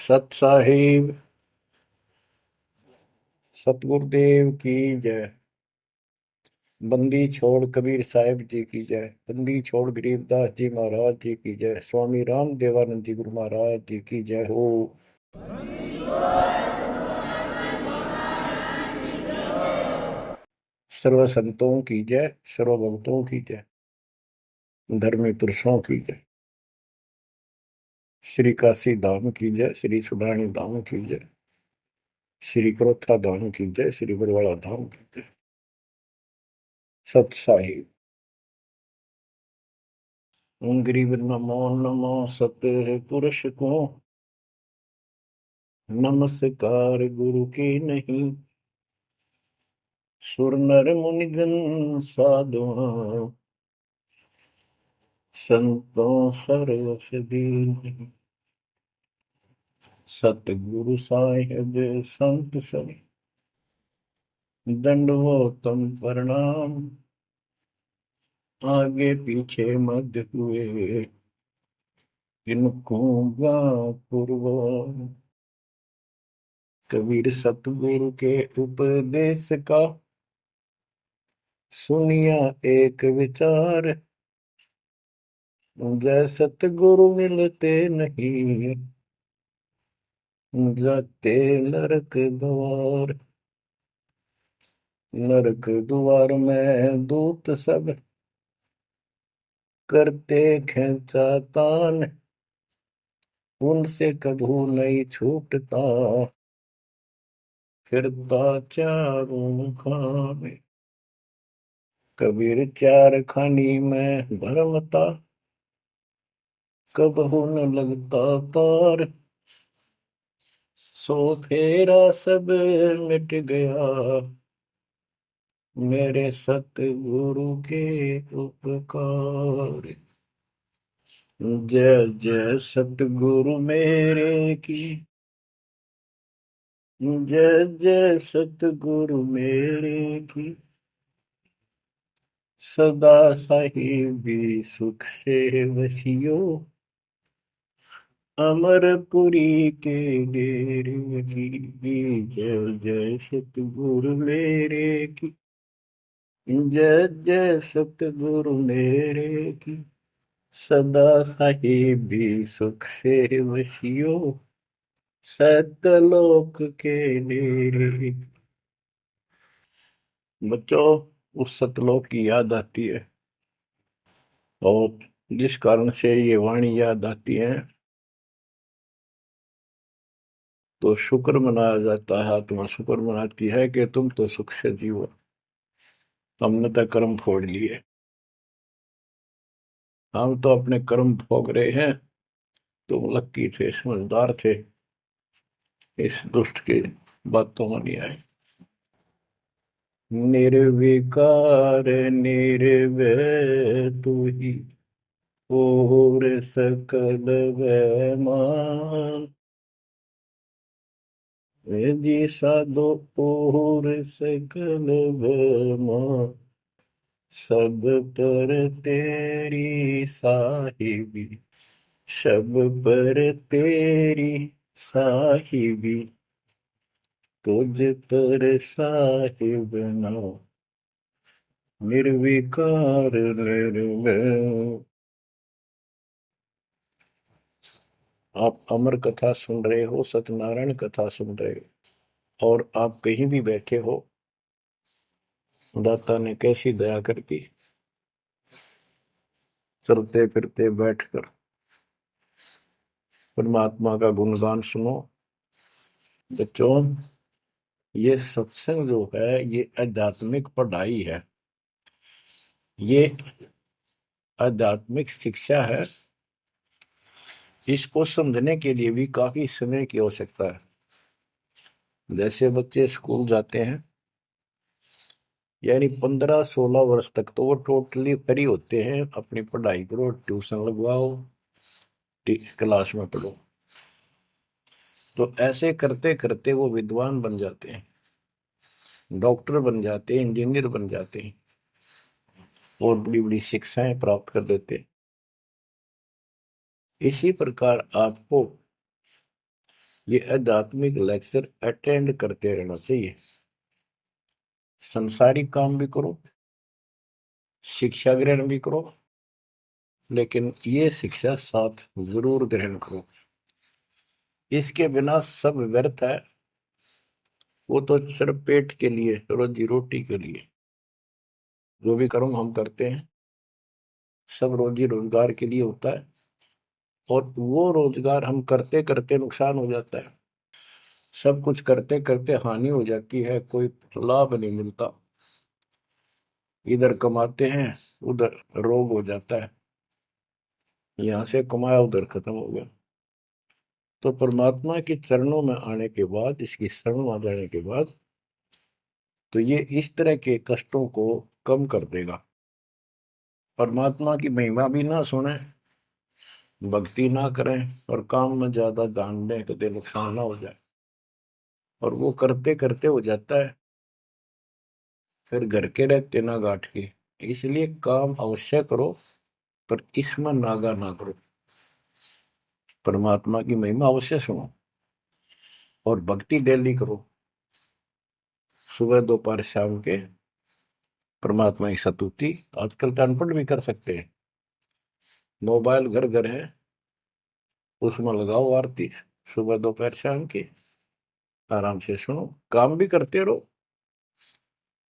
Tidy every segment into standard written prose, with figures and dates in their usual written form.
सत साहिब सतगुरुदेव की जय। बंदी छोड़ कबीर साहिब जी की जय। बंदी छोड़ गरीबदास जी महाराज जी की जय। स्वामी राम देवानंद जी गुरु महाराज जी की जय हो। सर्व संतों की जय, सर्व भक्तों की जय, धर्मी पुरुषों की जय। श्री काशी धाम की जय, श्री सुडानी धाम की जय, श्री क्रोथा धाम की जय, श्री बरवाड़ा धाम की जय। सत साहिब गरीब नमो नमो सत पुरुष को नमस्कार गुरु की नहीं। सुर नर मुनिजन साधुआ संतों सर्वस दीन। सतगुरु साहिब संत सब दंडवतम प्रणाम। आगे पीछे मध्य हुए इनको पूर्व। कबीर सतगुरु के उपदेश का सुनिया एक विचार। जय सतगुरु मिलते नहीं जाते नरक द्वार। नरक द्वार में दूत सब करते खेचा तान। उनसे कभू नहीं छूटता फिरता चारों खाने। कबीर चार खानी में भरमता कबहू न लगता पार। सो फेरा सब मिट गया मेरे सतगुरु के उपकार। जय जय सतगुरु मेरे की जय जय सतगुरु मेरे की। सदा साहिबी सुख से वसियो अमरपुरी के डेरे की। जय जय सतगुरु मेरे की जय जय सतगुरु मेरे की। सदा साहिबी सुख से वसियो सतलोक के डेरे। बच्चों, उस सतलोक की याद आती है और जिस कारण से ये वाणी याद आती है तो शुक्र मनाया जाता है। आत्मा शुक्र मनाती है कि तुम तो सुख से जीवो, हमने तो कर्म फोड़ लिए। हम तो अपने कर्म भोग रहे हैं, तुम लक्की थे, समझदार थे, इस दुष्ट की बातों में नहीं आए। निर्विकार निर्भय तू ही और सकल वैमान। जी साधो और सकल वैमान। सब पर तेरी साहिबी, सब पर तेरी साहिबी। तुझ पर साहिब नाम निर्विकार निर्भय। आप अमर कथा सुन रहे हो, सत्यनारायण कथा सुन रहे हो, और आप कहीं भी बैठे हो, दाता ने कैसी दया कर दी। चलते फिरते बैठकर परमात्मा का गुणगान सुनो। बच्चों, ये सत्संग जो है ये आध्यात्मिक पढ़ाई है, ये आध्यात्मिक शिक्षा है। इसको समझने के लिए भी काफी समय की आवश्यकता है। जैसे बच्चे स्कूल जाते हैं, यानी 15-16 वर्ष तक तो वो टोटली फ्री होते हैं। अपनी पढ़ाई करो, ट्यूशन लगवाओ, क्लास में पढ़ो। तो ऐसे करते करते वो विद्वान बन जाते हैं, डॉक्टर बन जाते हैं, इंजीनियर बन जाते हैं और बड़ी बड़ी शिक्षाएं प्राप्त कर लेते हैं। इसी प्रकार आपको ये आध्यात्मिक लेक्चर अटेंड करते रहना चाहिए। संसारिक काम भी करो, शिक्षा ग्रहण भी करो, लेकिन ये शिक्षा साथ जरूर ग्रहण करो। इसके बिना सब व्यर्थ है। वो तो सिर्फ पेट के लिए, रोजी रोटी के लिए जो भी कर्म हम करते हैं सब रोजी रोजगार के लिए होता है, और वो रोजगार हम करते करते नुकसान हो जाता है। सब कुछ करते करते हानि हो जाती है, कोई लाभ नहीं मिलता। इधर कमाते हैं, उधर रोग हो जाता है, यहाँ से कमाया उधर खत्म हो गया। तो परमात्मा के चरणों में आने के बाद, इसकी शरण आ जाने के बाद, तो ये इस तरह के कष्टों को कम कर देगा। परमात्मा की महिमा भी ना सुने, भक्ति ना करें, और काम में ज्यादा ध्यान दें, कभी नुकसान ना हो जाए। और वो करते करते हो जाता है, फिर घर के रहते ना गांठ के। इसलिए काम अवश्य करो, पर इसमें नागा ना करो। परमात्मा की महिमा अवश्य सुनो, और भक्ति डेली करो, सुबह दोपहर शाम के परमात्मा की स्तुति। आजकल तो अनपढ़ भी कर सकते हैं, मोबाइल घर घर है, उसमें लगाओ आरती, सुबह दोपहर शाम की, आराम से सुनो, काम भी करते रहो।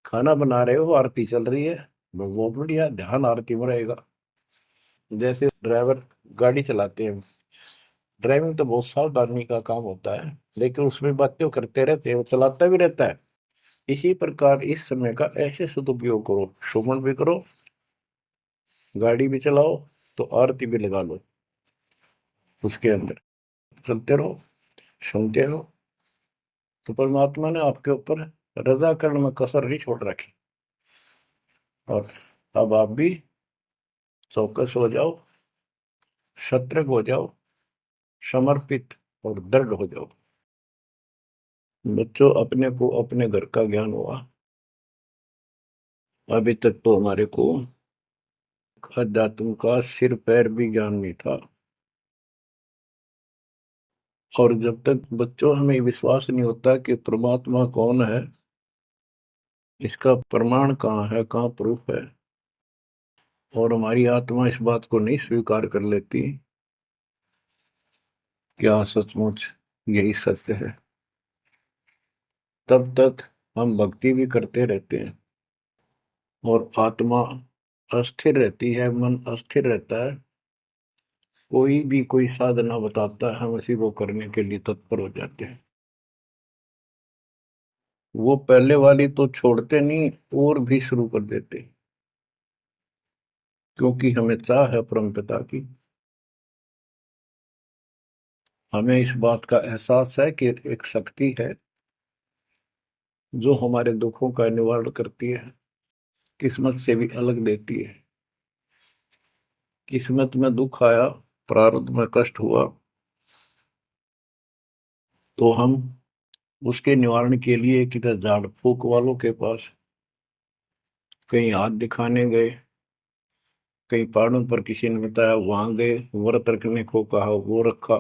खाना बना रहे हो, आरती चल रही है, बहुत बढ़िया, ध्यान आरती में रहेगा। जैसे ड्राइवर गाड़ी चलाते हैं, ड्राइविंग तो बहुत सावधानी का काम होता है, लेकिन उसमें बातें करते रहते हैं, वो चलाता भी रहता है। इसी प्रकार इस समय का ऐसे सदुपयोग करो, श्रवण भी करो, गाड़ी भी चलाओ, तो आरती भी लगा लो, उसके अंदर चलते रहो, सुनते रहो। तो परमात्मा ने आपके ऊपर रजा करने में कसर नहीं छोड़ रखी। और अब आप भी चौकस हो जाओ, सतर्क हो जाओ, समर्पित और दृढ़ हो जाओ। बच्चों, अपने को अपने घर का ज्ञान हुआ, अभी तक तो हमारे को अध्यात्म का सिर पैर भी ज्ञान नहीं था। और जब तक बच्चों हमें विश्वास नहीं होता कि परमात्मा कौन है, इसका प्रमाण कहाँ है, कहाँ प्रूफ है, और हमारी आत्मा इस बात को नहीं स्वीकार कर लेती क्या सचमुच यही सत्य है, तब तक हम भक्ति भी करते रहते हैं, और आत्मा अस्थिर रहती है, मन अस्थिर रहता है। कोई भी कोई साधना बताता है, हम उसी को करने के लिए तत्पर हो जाते हैं। वो पहले वाली तो छोड़ते नहीं, और भी शुरू कर देते, क्योंकि हमें चाह है परम पिता की। हमें इस बात का एहसास है कि एक शक्ति है जो हमारे दुखों का निवारण करती है, किस्मत से भी अलग देती है। किस्मत में दुख आया, प्रारब्ध में कष्ट हुआ, तो हम उसके निवारण के लिए किधर झाड़ फूक वालों के पास, कहीं हाथ दिखाने गए, कहीं पहाड़ों पर किसी ने बताया वहां गए, व्रत रखने को कहा वो रखा।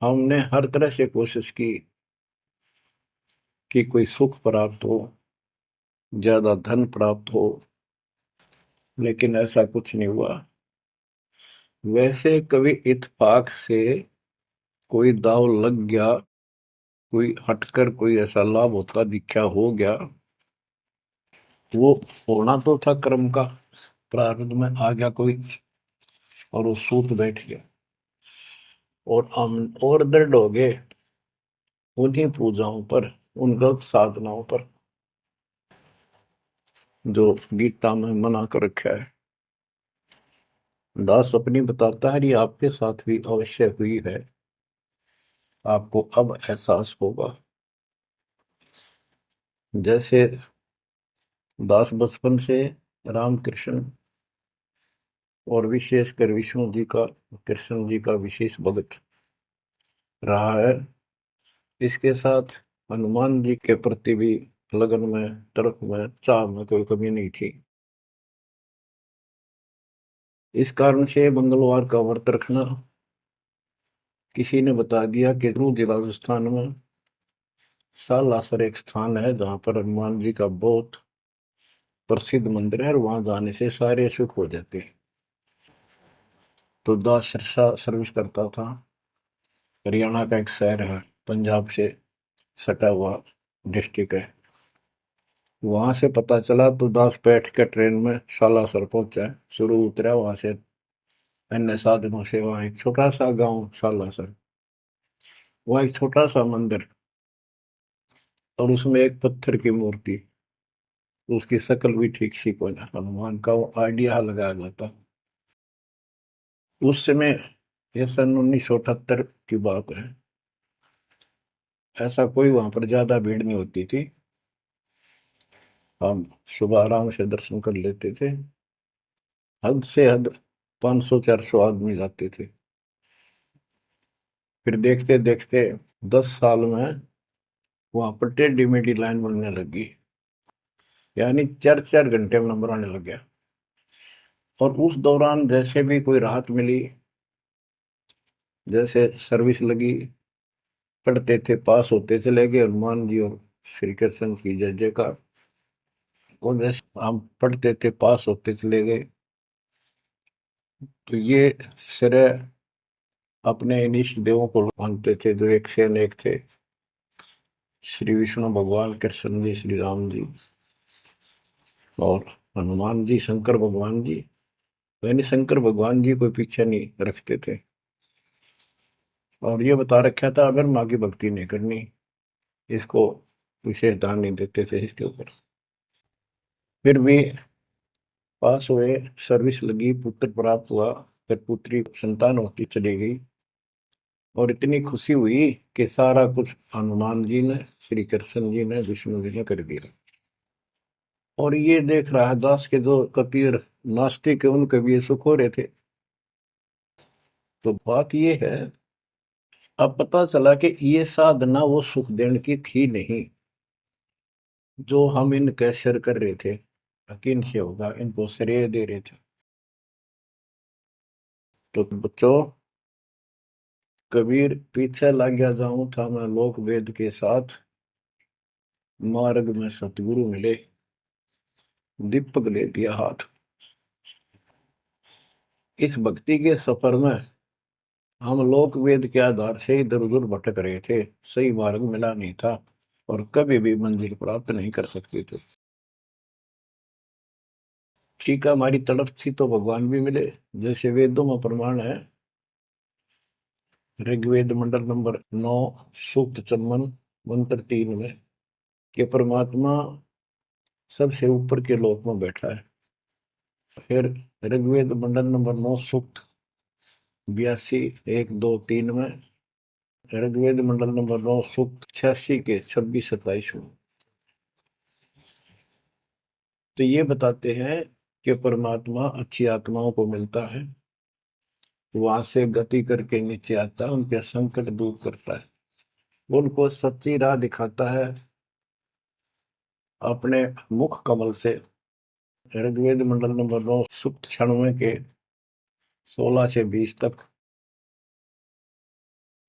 हमने हर तरह से कोशिश की कि कोई सुख प्राप्त हो, ज्यादा धन प्राप्त हो, लेकिन ऐसा कुछ नहीं हुआ। वैसे कभी इत्तेफाक से कोई दाव लग गया, कोई हटकर कोई ऐसा लाभ होता दिखा हो गया, वो होना तो था कर्म का, प्रारब्ध में आ गया कोई, और वो सूत बैठ गया, और हम और दृढ़ हो गए उन्हीं पूजाओं पर, उन गलत साधनाओं पर जो गीता में मना कर रखा है। दास अपनी बताता है, ये आपके साथ भी अवश्य हुई है, आपको अब एहसास होगा। जैसे दास बचपन से रामकृष्ण और विशेषकर विष्णु जी का, कृष्ण जी का विशेष भक्त रहा है, इसके साथ हनुमान जी के प्रति भी लगन में, तड़प में, चाह में कोई कमी नहीं थी। इस कारण से मंगलवार का व्रत रखना, किसी ने बता दिया कि जिला राजस्थान में सालासर एक स्थान है जहां पर हनुमान जी का बहुत प्रसिद्ध मंदिर है और वहां जाने से सारे सुख हो जाते हैं। तो दास सिरसा सर्विस करता था। हरियाणा का एक शहर है, पंजाब से सटा हुआ डिस्ट्रिक्ट है। वहां से पता चला तो दास बैठ कर ट्रेन में सालासर पहुंचा, शुरू उतरा वहां से अन्य साधनों से। वहां एक छोटा सा गांव सालासर, वहां एक छोटा सा मंदिर और उसमें एक पत्थर की मूर्ति। उसकी शक्ल भी ठीक सी कोई ना, हनुमान का वो आइडिया लगाया जाता। उस समय, ये सन 1978 की बात है। ऐसा कोई वहां पर ज्यादा भीड़ नहीं होती थी। हम सुबह आराम से दर्शन कर लेते थे। हद से हद 500-400 आदमी जाते थे। फिर देखते देखते 10 साल में वहां पर टेढ़ी मेढ़ी लाइन बनने लगी, यानी 4-4 घंटे में नंबर आने लग गया। और उस दौरान जैसे भी कोई राहत मिली, जैसे सर्विस लगी, पढ़ते थे, पास होते चले गए, हनुमान जी और श्री कृष्ण की जय जयकार। और जैसे हम पढ़ते थे, पास होते चले गए। तो ये श्रेय अपने इन इष्ट देवों को मानते थे, जो एक से अनेक थे। श्री विष्णु भगवान, कृष्ण जी, श्री राम जी और हनुमान जी, शंकर भगवान जी। यानी शंकर भगवान जी कोई पीछे नहीं रखते थे। और ये बता रखा था, अगर माँ की भक्ति नहीं करनी, इसको विशेष ध्यान नहीं देते थे इसके ऊपर। फिर भी पास हुए, सर्विस लगी, पुत्र प्राप्त हुआ। फिर पुत्री संतान होती चली गई और इतनी खुशी हुई कि सारा कुछ हनुमान जी ने, श्री कृष्ण जी ने, विष्णु जी ने कर दिया। और ये देख रहा है दास के जो कबीर नास्तिक है, उनके भी ये सुख हो रहे थे। तो बात ये है, अब पता चला कि ये साधना वो सुख देने की थी नहीं जो हम इनके सिर कर रहे थे। यकीन से होगा, इनको श्रेय दे रहे थे। तो बच्चों, कबीर पीछे लग गया जाऊं था मैं लोक वेद के साथ, मार्ग में सतगुरु मिले, दीपक ले दिया हाथ। इस भक्ति के सफर में हम लोक वेद के आधार से इधर उधर भटक रहे थे, सही मार्ग मिला नहीं था और कभी भी मंजिल प्राप्त नहीं कर सकते थे। ठीक है, हमारी तड़प थी तो भगवान भी मिले। जैसे वेदों में प्रमाण है, ऋग्वेद मंडल नंबर 9, सूक्त चम्मन, मंत्र 3 में, कि परमात्मा सबसे ऊपर के लोक में बैठा है। फिर ऋग्वेद मंडल नंबर 9, सूक्त 82, 1, 2, 3 में, ऋग्वेद मंडल नंबर 9, सूक्त 86 के 26-27 में। तो ये बताते हैं कि परमात्मा अच्छी आत्माओं को मिलता है, वहां से गति करके नीचे आता है, उनके संकट दूर करता है, उनको सच्ची राह दिखाता है अपने मुख कमल से। ऋग्वेद मंडल नंबर 9, सूक्त 96 के 16 से 20 तक,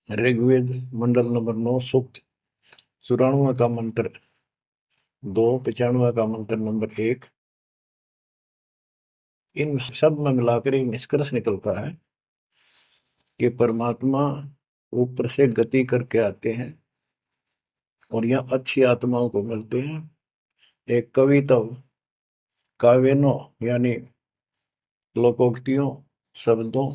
ऋग्वेद मंडल नंबर 9, सूक्त 94 का मंत्र 2, 95 का मंत्र नंबर 1। इन सब में मिलाकर एक निष्कर्ष निकलता है कि परमात्मा ऊपर से गति करके आते हैं और यहाँ अच्छी आत्माओं को मिलते हैं। एक कविता, काव्यों यानी लोकोक्तियों, शब्दों,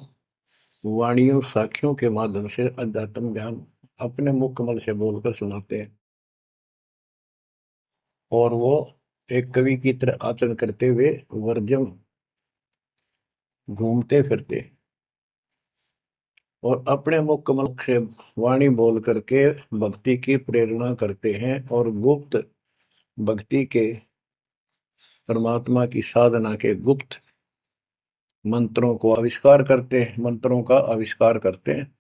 वाणियों, साखियों के माध्यम से अध्यात्म ज्ञान अपने मुख कमल से बोलकर सुनाते हैं। और वो एक कवि की तरह आचरण करते हुए वर्जम घूमते फिरते और अपने मुख कमल से वाणी बोल करके भक्ति की प्रेरणा करते हैं और गुप्त भक्ति के, परमात्मा की साधना के गुप्त मंत्रों को आविष्कार करते हैं, मंत्रों का आविष्कार करते हैं।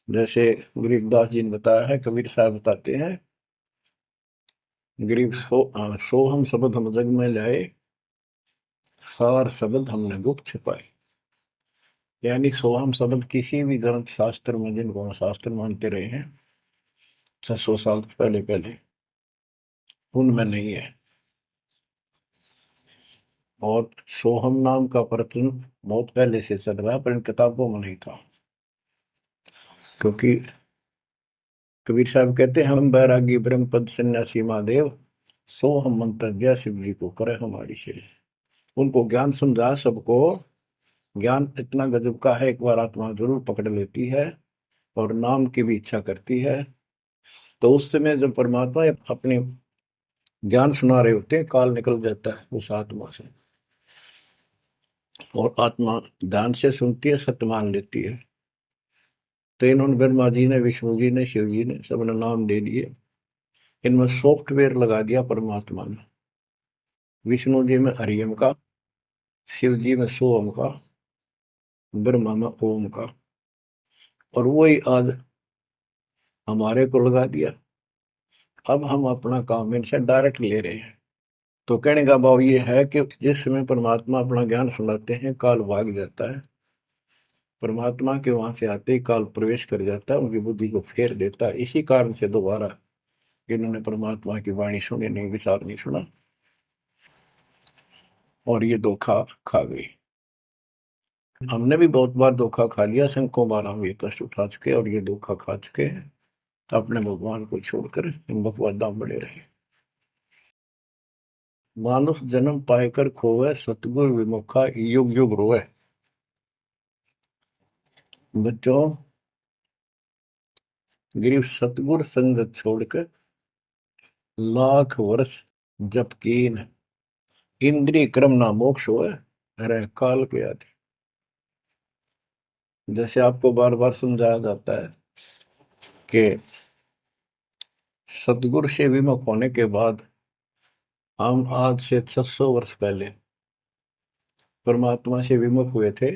जैसे गरीबदास जी ने बताया है, कबीर साहब बताते हैं, गरीब सोहम शब्द हम जग में लाए, सार शब्द हमने गुप्त छिपाए। यानी सोहम शब्द किसी भी ग्रंथ शास्त्र में, जिनको हम शास्त्र मानते रहे हैं 600 साल पहले पहले, उनमें नहीं है। और सोहम नाम का प्रचलन बहुत पहले से चल रहा है, पर इन किताबों में नहीं था। क्योंकि कबीर साहब कहते हैं, हम बैरागी ब्रह्म पद सन्यासी महादेव, सो हम मंत्र दिया शिव जी को करे हमारी से। उनको ज्ञान समझा सबको। ज्ञान इतना गजब का है, एक बार आत्मा जरूर पकड़ लेती है और नाम की भी इच्छा करती है, तो उस समय जब परमात्मा अपने ज्ञान सुना रहे होते हैं, काल निकल जाता है उस आत्मा से, और आत्मा ध्यान से सुनती है, सत्य मान लेती है। तो इन्होंने ब्रह्मा जी ने, विष्णु जी ने, शिव जी ने, सबने नाम दे दिए। इनमें सॉफ्टवेयर लगा दिया परमात्मा ने। विष्णु जी में हरियम का, शिव जी में सोम का, ब्रह्मा में ओम का, और वही आज हमारे को लगा दिया। अब हम अपना काम इनसे डायरेक्ट ले रहे हैं। तो कहने का भाव ये है कि जिस समय परमात्मा अपना ज्ञान सुनाते हैं, काल भाग जाता है। परमात्मा के वहां से आते ही काल प्रवेश कर जाता है, उनकी बुद्धि को फेर देता है। इसी कारण से दोबारा इन्होंने परमात्मा की वाणी सुनी नहीं, विचार नहीं सुना, और ये धोखा खा गई। हमने भी बहुत बार धोखा खा लिया, शंकों बार हम ये कष्ट उठा चुके और ये धोखा खा चुके हैं। अपने भगवान को छोड़कर इन बकवादा में बड़े रहे। मानुष जन्म पाएकर खोवे, सतगुर विमुखा युग युग रोए। बच्चों, गिरीश सतगुर संगत छोड़कर लाख वर्ष जप कीन, इंद्रिय क्रम ना मोक्ष होए, रह काल के आदि। जैसे आपको बार बार समझाया जाता है कि सतगुरु से विमुख होने के बाद हम आज से 600 वर्ष पहले परमात्मा से विमुख हुए थे।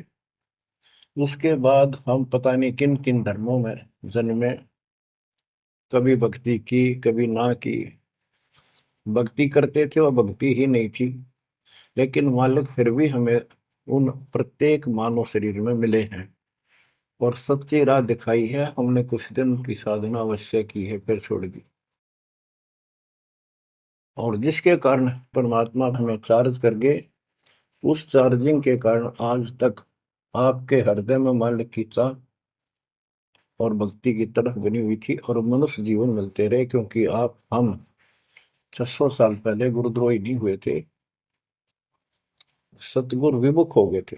उसके बाद हम पता नहीं किन किन धर्मों में जन्मे, कभी भक्ति की कभी ना की। भक्ति करते थे, वह भक्ति ही नहीं थी, लेकिन मालिक फिर भी हमें उन प्रत्येक मानव शरीर में मिले हैं और सच्ची राह दिखाई है। हमने कुछ दिन की साधना अवश्य की है, फिर छोड़ दी, और जिसके कारण परमात्मा हमें चार्ज कर गए। उस चार्जिंग के कारण आज तक आपके हृदय में मालिक की चाह और भक्ति की तरफ बनी हुई थी, और मनुष्य जीवन मिलते रहे। क्योंकि हम 600 साल पहले गुरुद्रोही नहीं हुए थे, सतगुरु विमुख हो गए थे।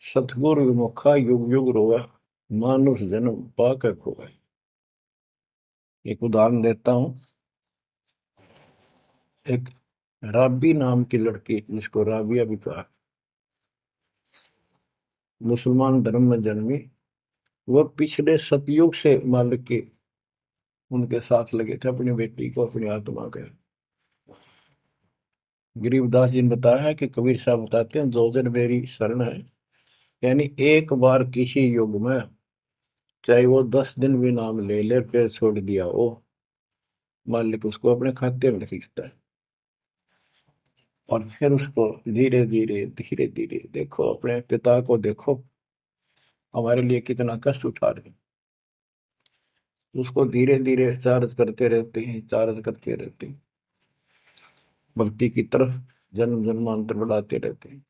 सतगुरु विमुखा युग युग रोवे, मानुष जन्म पाकर खोए। एक उदाहरण देता हूं। एक राबी नाम की लड़की, जिसको राबिया भी कहा, मुसलमान धर्म में जन्मी। वह पिछले सतयुग से मालिक के उनके साथ लगे थे, अपनी बेटी को, अपनी आत्मा के। गरीबदास जी ने बताया है कि कबीर साहब बताते हैं, दो दिन मेरी शरण है। यानी एक बार किसी युग में चाहे वो 10 दिन भी नाम ले ले, फिर छोड़ दिया वो, मालिक उसको अपने खाते में लिख लेता है। और फिर उसको धीरे धीरे धीरे धीरे देखो, अपने पिता को देखो, हमारे लिए कितना कष्ट उठा रहे हैं। उसको धीरे धीरे चार्ज करते रहते हैं, चार्ज करते रहते हैं, भक्ति की तरफ जन्म जन्मांतर बढ़ाते रहते हैं।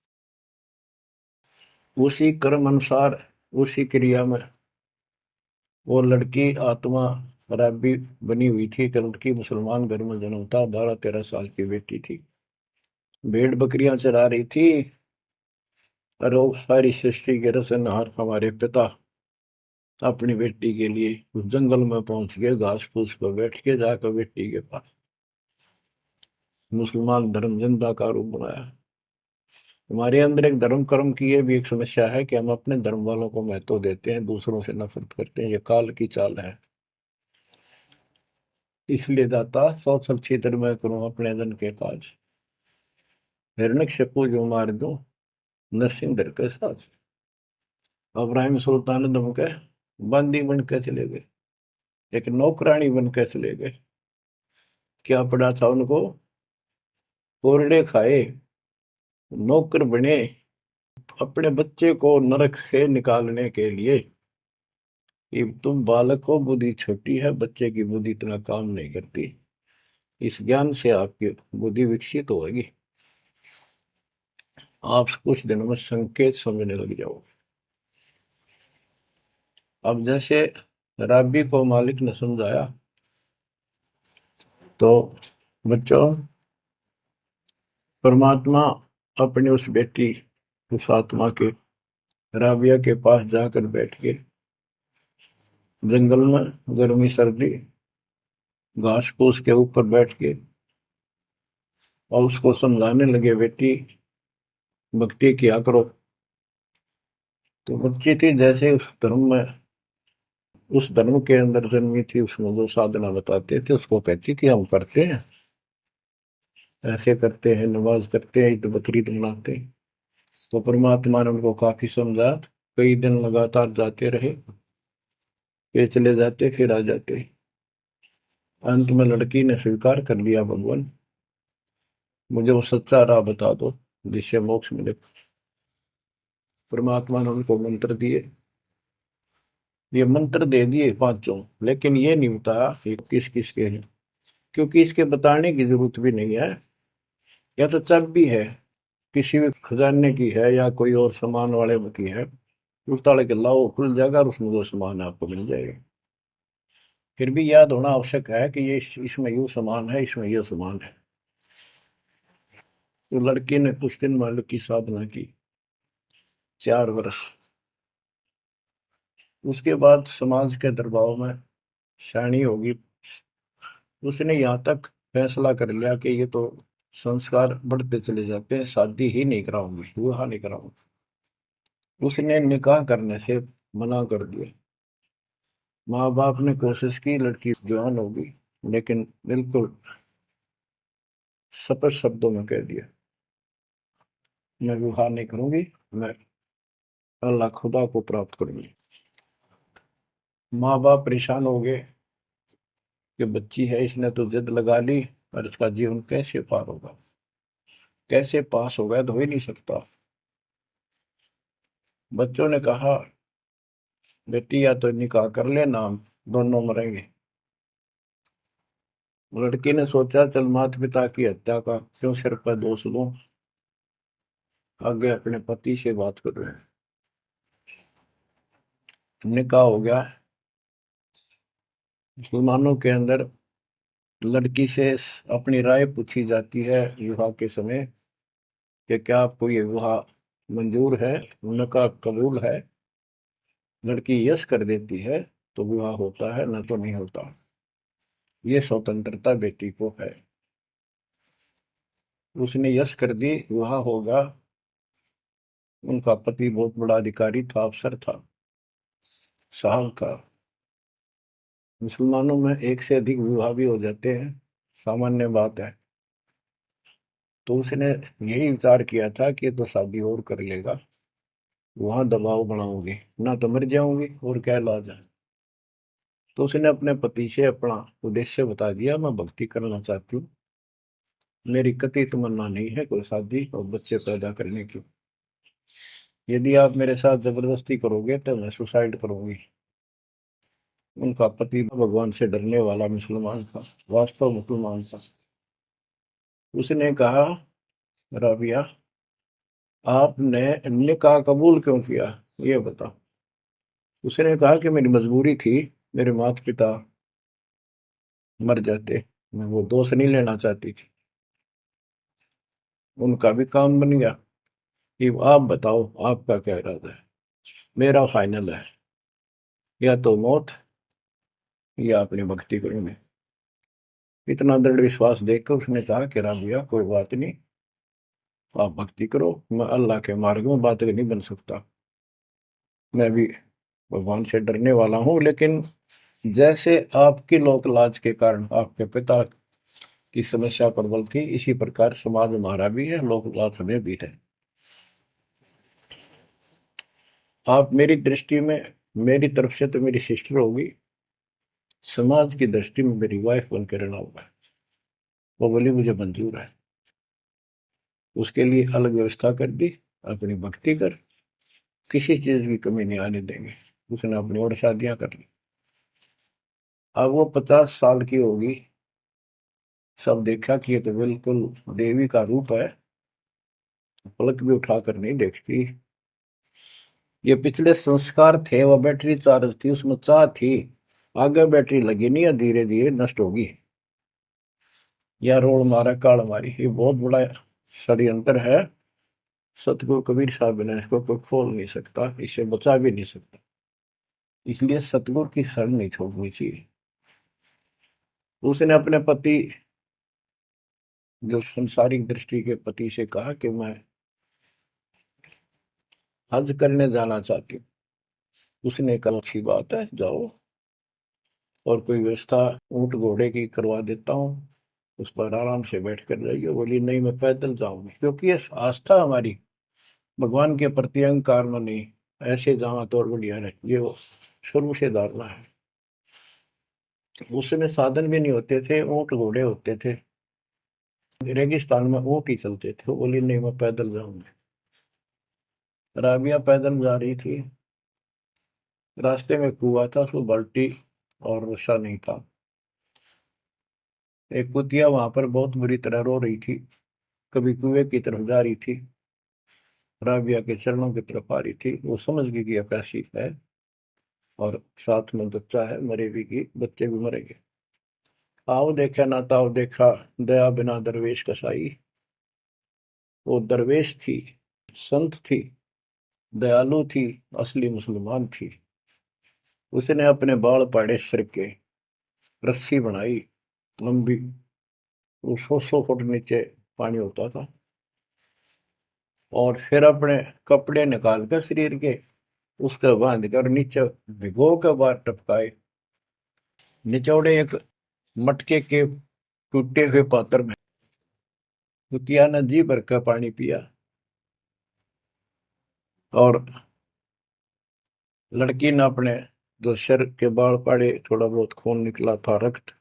उसी कर्म अनुसार, उसी क्रिया में वो लड़की आत्मा रैबी बनी हुई थी। कि लड़की मुसलमान घर में जन्म था, 12-13 साल की बेटी थी, भेड़ बकरियां चरा रही थी। और वो सारी सृष्टि के रचनहार हमारे पिता अपनी बेटी के लिए उस जंगल में पहुंच गए, घास फूस पर बैठ के जाकर बेटी के पास मुसलमान धर्म जिंदा का रूप बनाया। हमारे अंदर एक धर्म कर्म की ये भी एक समस्या है कि हम अपने धर्म वालों को महत्व देते हैं, दूसरों से नफरत करते हैं। ये काल की चाल है। इसलिए दाता सौ सब क्षेत्र में करूं अपने धन के काज, हिरण्यकशिपु जो मार दूं नरसिंह धर के साथ। इब्राहिम सुल्तान दम के बंदी बन के चले गए, एक नौकरानी बन के चले गए। क्या पड़ा था उनको? कोरडे खाए, नौकर बने, अपने बच्चे को नरक से निकालने के लिए कि तुम बालक को बुद्धि छोटी है, बच्चे की बुद्धि इतना काम नहीं करती, इस ज्ञान से आपकी बुद्धि विकसित होगी, आप कुछ दिनों में संकेत समझने लग जाओ। अब जैसे राबी को मालिक ने समझाया, तो बच्चों परमात्मा अपनी उस बेटी, उस आत्मा के राबिया के पास जाकर बैठ के जंगल में गर्मी सर्दी घास फूस के ऊपर बैठ के और उसको समझाने लगे, बेटी भक्ति किया करो। तो बच्ची थी, जैसे उस धर्म के अंदर जन्मी थी, उसमें जो साधना बताते थे उसको कहती थी हम करते हैं, ऐसे करते हैं, नमाज करते हैं, ईद बकरीद मनाते हैं। तो परमात्मा ने उनको काफी समझा, कई दिन लगातार जाते रहे, फिर चले जाते फिर आ जाते। अंत में लड़की ने स्वीकार कर लिया, भगवान मुझे वो सच्चा राह बता दो जिससे मोक्ष मिले। परमात्मा ने उनको मंत्र दिए, ये मंत्र दे दिए पांचों, लेकिन ये नहीं बताया ये किस किस के हैं, क्योंकि इसके बताने की जरूरत भी नहीं है। या तो चाबी है, किसी भी खजाने की है या कोई और सामान वाले की है, उस ताले के लाओ खुल जाएगा और उसमें वो सामान आपको मिल जाएगा। फिर भी याद होना आवश्यक है कि ये इसमें यूं सामान है, इसमें ये सामान है। तो लड़की ने कुछ दिन मालिक की साधना की, 4 वर्ष। उसके बाद समाज के दबाव में शानी होगी, उसने यहाँ तक फैसला कर लिया कि ये तो संस्कार बढ़ते चले जाते हैं, शादी ही नहीं कराऊंगी, विवाह नहीं कराऊंगी। उसने निकाह करने से मना कर दिया। माँ बाप ने कोशिश की, लड़की जवान होगी, लेकिन बिल्कुल स्पष्ट शब्दों में कह दिया, मैं विवाह नहीं करूंगी, मैं अल्लाह खुदा को प्राप्त करूंगी। माँ बाप परेशान हो गए कि बच्ची है, इसने तो जिद लगा ली, और इसका जीवन कैसे पार होगा, कैसे पास होगा, तो हो ही नहीं सकता। बच्चों ने कहा, बेटी या तो निकाह कर लेना, हम दोनों मरेंगे। लड़की ने सोचा, चल माता पिता की हत्या का क्यों सिर पर दोष लूं, आगे अपने पति से बात कर रहे हैं। निकाह हो गया। मुसलमानों के अंदर लड़की से अपनी राय पूछी जाती है विवाह के समय कि क्या आपको ये विवाह मंजूर है, निकाह कबूल है। लड़की यस कर देती है तो विवाह होता है, न तो नहीं होता। ये स्वतंत्रता बेटी को है। उसने यस कर दी, विवाह होगा। उनका पति बहुत बड़ा अधिकारी था, अफसर था, साहब था। मुसलमानों में एक से अधिक विवाह भी हो जाते हैं, सामान्य बात है। तो उसने यही विचार किया था कि तो शादी और कर लेगा, वहां दबाव बनाओगे ना तो मर जाऊंगी, और क्या इलाज है। तो उसने अपने पति से अपना उद्देश्य बता दिया, मैं भक्ति करना चाहती हूँ, मेरी कतई तमन्ना नहीं है कोई शादी और बच्चे पैदा करने की। यदि आप मेरे साथ जबरदस्ती करोगे तो मैं सुसाइड करूंगी। उनका पति भगवान से डरने वाला मुसलमान था, वास्तव मुसलमान था। उसने कहा, राबिया आपने निकाह कबूल क्यों किया, ये बता। उसने कहा कि मेरी मजबूरी थी, मेरे माता पिता मर जाते, मैं वो दोष नहीं लेना चाहती थी। उनका भी काम बन गया। कि आप बताओ आपका क्या इरादा है। मेरा फाइनल है, या तो मौत या अपनी भक्ति करूंगे। इतना दृढ़ विश्वास देखकर उसने कहा कि राबिया कोई बात नहीं, आप भक्ति करो, मैं अल्लाह के मार्ग में बात नहीं बन सकता। मैं भी भगवान से डरने वाला हूँ, लेकिन जैसे आपकी लोक लाज के कारण आपके पिता की समस्या प्रबल थी, इसी प्रकार समाज हमारा भी है, लोक लाज हमें भी है। आप मेरी दृष्टि में, मेरी तरफ से तो मेरी सिस्टर होगी, समाज की दृष्टि में मेरी वाइफ बन के रहना होगा। वो बोली मुझे मंजूर है। उसके लिए अलग व्यवस्था कर दी, अपनी भक्ति कर, किसी चीज की कमी नहीं आने देंगे। उसने अपनी और शादियां कर ली। अब वो 50 साल की होगी। सब देखा कि ये तो बिल्कुल देवी का रूप है, पलक भी उठाकर नहीं देखती। ये पिछले संस्कार थे, वो बैटरी चार्ज थी, उसमें चाह थी। आगे बैटरी लगी नहीं है, धीरे धीरे नष्ट होगी। या रोड मारा काल मारी, ये बहुत बड़ा षड्यंत्र है। सतगुरु कबीर साहब ने इसको कोई खोल नहीं सकता, इसे बचा भी नहीं सकता। इसलिए सतगुरु की शरण नहीं छोड़नी चाहिए। उसने अपने पति, जो संसारिक दृष्टि के पति से कहा कि मैं हज करने जाना चाहती हूँ। उसने कहा अच्छी बात है, जाओ, और कोई व्यवस्था ऊंट घोड़े की करवा देता हूँ, उस पर आराम से बैठ कर जाइए। बोली नहीं, मैं पैदल जाऊंगी, क्योंकि ये आस्था हमारी भगवान के प्रति अहंकार में नहीं। ऐसे जावा तो और बढ़िया है, ये वो शुरू से धारणा है। उस समय साधन भी नहीं होते थे, ऊंट घोड़े होते थे, रेगिस्तान में ऊंट ही चलते थे। वो बोली नहीं, मैं पैदल जाऊंगी। राबिया पैदल जा रही थी। रास्ते में कुआं था, उसको बाल्टी और रस्सा नहीं था। एक कुतिया वहां पर बहुत बुरी तरह रो रही थी, कभी कुएं की तरफ जा रही थी, राबिया के चरणों की तरफ आ रही थी। वो समझ गई कि यह प्यासी है, और साथ में बच्चा है, मरेगी की बच्चे भी मरेंगे। आओ देखा ना ताओ देखा, दया बिना दरवेश कसाई। वो दरवेश थी, संत थी, दयालु थी, असली मुसलमान थी। उसने अपने बाल पाड़े सिर के, रस्सी बनाई लंबी, वो 100 फुट नीचे पानी होता था। और फिर अपने कपड़े निकाल कर शरीर के, उसके बांध कर नीचे भिगो के बाहर टपकाए। निचौड़े एक मटके के टूटे हुए पात्र में कुतिया ने जी भर का पानी पिया। और लड़की ने अपने जो सिर के बाल पाड़े, थोड़ा बहुत खून निकला था, रक्त,